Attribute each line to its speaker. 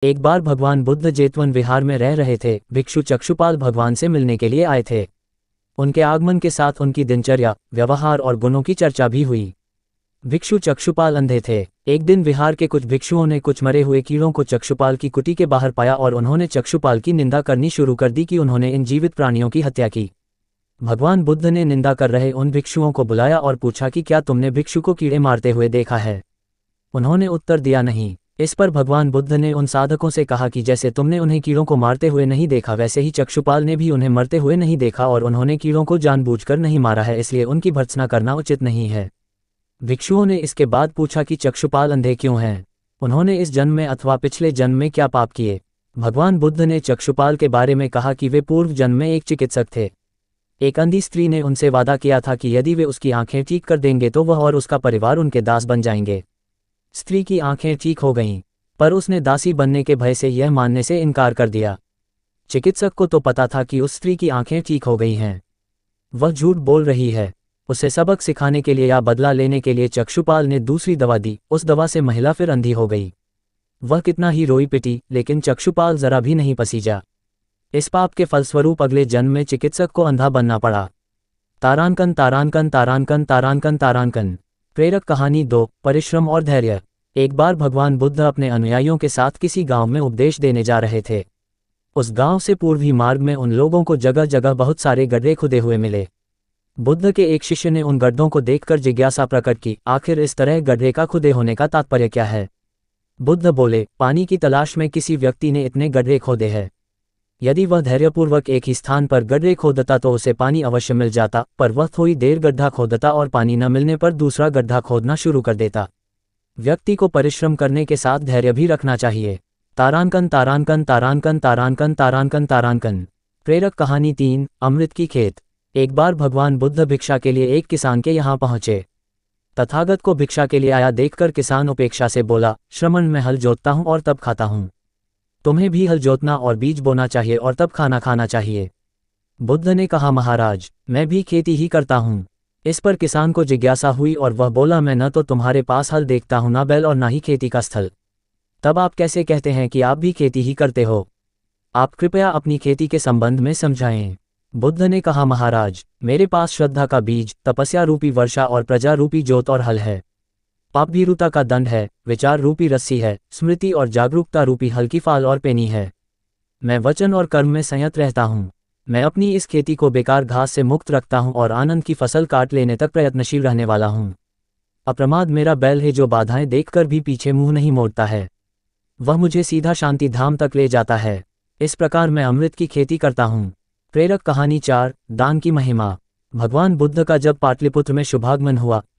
Speaker 1: एक बार भगवान बुद्ध जेतवन विहार में रह रहे थे। भिक्षु चक्षुपाल भगवान से मिलने के लिए आए थे। उनके आगमन के साथ उनकी दिनचर्या, व्यवहार और गुणों की चर्चा भी हुई। भिक्षु चक्षुपाल अंधे थे। एक दिन विहार के कुछ भिक्षुओं ने कुछ मरे हुए कीड़ों को चक्षुपाल की कुटी के बाहर पाया और उन्होंने चक्षुपाल की निंदा करनी शुरू कर दी कि उन्होंने इन जीवित प्राणियों की हत्या की। भगवान बुद्ध ने निंदा कर रहे उन भिक्षुओं को बुलाया और पूछा कि क्या तुमने भिक्षु को कीड़े मारते हुए देखा है? उन्होंने उत्तर दिया नहीं। इस पर भगवान बुद्ध ने उन साधकों से कहा कि जैसे तुमने उन्हें कीड़ों को मारते हुए नहीं देखा, वैसे ही चक्षुपाल ने भी उन्हें मरते हुए नहीं देखा और उन्होंने कीड़ों को जानबूझकर नहीं मारा है, इसलिए उनकी भर्त्सना करना उचित नहीं है। भिक्षुओं ने इसके बाद पूछा कि चक्षुपाल अंधे क्यों हैं? उन्होंने इस जन्म में अथवा पिछले जन्म में क्या पाप किए? भगवान बुद्ध ने चक्षुपाल के बारे में कहा कि वे पूर्व जन्म में एक चिकित्सक थे। एक अंधी स्त्री ने उनसे वादा किया था कि यदि वे उसकी आंखें ठीक कर देंगे तो वह और उसका परिवार उनके दास बन जाएंगे। स्त्री की आंखें ठीक हो गईं, पर उसने दासी बनने के भय से यह मानने से इनकार कर दिया। चिकित्सक को तो पता था कि उस स्त्री की आंखें ठीक हो गई हैं। वह झूठ बोल रही है। उसे सबक सिखाने के लिए या बदला लेने के लिए चक्षुपाल ने दूसरी दवा दी। उस दवा से महिला फिर अंधी हो गई। वह कितना ही रोई पिटी, लेकिन चक्षुपाल जरा भी नहीं पसीजा। इस पाप के फलस्वरूप अगले जन्म में चिकित्सक को अंधा बनना पड़ा। तारांकन तारांकन तारांकन तारांकन तारांकन। प्रेरक कहानी 2, परिश्रम और धैर्य। एक बार भगवान बुद्ध अपने अनुयायियों के साथ किसी गांव में उपदेश देने जा रहे थे। उस गांव से पूर्वी मार्ग में उन लोगों को जगह जगह बहुत सारे गड्ढे खुदे हुए मिले। बुद्ध के एक शिष्य ने उन गड्ढों को देखकर जिज्ञासा प्रकट की, आखिर इस तरह गड्ढे का खुदे होने का तात्पर्य क्या है? बुद्ध बोले, पानी की तलाश में किसी व्यक्ति ने इतने गड्ढे खोदे हैं। यदि वह धैर्यपूर्वक एक ही स्थान पर गड्ढे खोदता तो उसे पानी अवश्य मिल जाता, पर वह थोड़ी देर गड्ढा खोदता और पानी न मिलने पर दूसरा गड्ढा खोदना शुरू कर देता। व्यक्ति को परिश्रम करने के साथ धैर्य भी रखना चाहिए। तारांकन तारांकन तारांकन तारांकन तारांकन तारांकन। प्रेरक कहानी 3, अमृत की खेत। एक बार भगवान बुद्ध भिक्षा के लिए एक किसान के यहाँ पहुँचे। तथागत को भिक्षा के लिए आया देखकर किसान उपेक्षा से बोला, श्रमण मैं हल जोतता हूँ और तब खाता हूँ। तुम्हें भी हल जोतना और बीज बोना चाहिए और तब खाना खाना चाहिए। बुद्ध ने कहा, महाराज मैं भी खेती ही करता हूँ। इस पर किसान को जिज्ञासा हुई और वह बोला, मैं न तो तुम्हारे पास हल देखता हूँ, ना बैल और ना ही खेती का स्थल। तब आप कैसे कहते हैं कि आप भी खेती ही करते हो? आप कृपया अपनी खेती के संबंध में समझाएं। बुद्ध ने कहा, महाराज मेरे पास श्रद्धा का बीज, तपस्या रूपी वर्षा और प्रजा रूपी जोत और हल है। पाप भीरुता का दंड है, विचार रूपी रस्सी है, स्मृति और जागरूकता रूपी हल्की फाल और पेनी है। मैं वचन और कर्म में संयत रहता हूँ। मैं अपनी इस खेती को बेकार घास से मुक्त रखता हूँ और आनंद की फसल काट लेने तक प्रयत्नशील रहने वाला हूँ। अप्रमाद मेरा बैल है जो बाधाएं देखकर भी पीछे मुंह नहीं मोड़ता है। वह मुझे सीधा शांति धाम तक ले जाता है। इस प्रकार मैं अमृत की खेती करता हूँ। प्रेरक कहानी 4, दान की महिमा। भगवान बुद्ध का जब पाटलिपुत्र में शुभागमन हुआ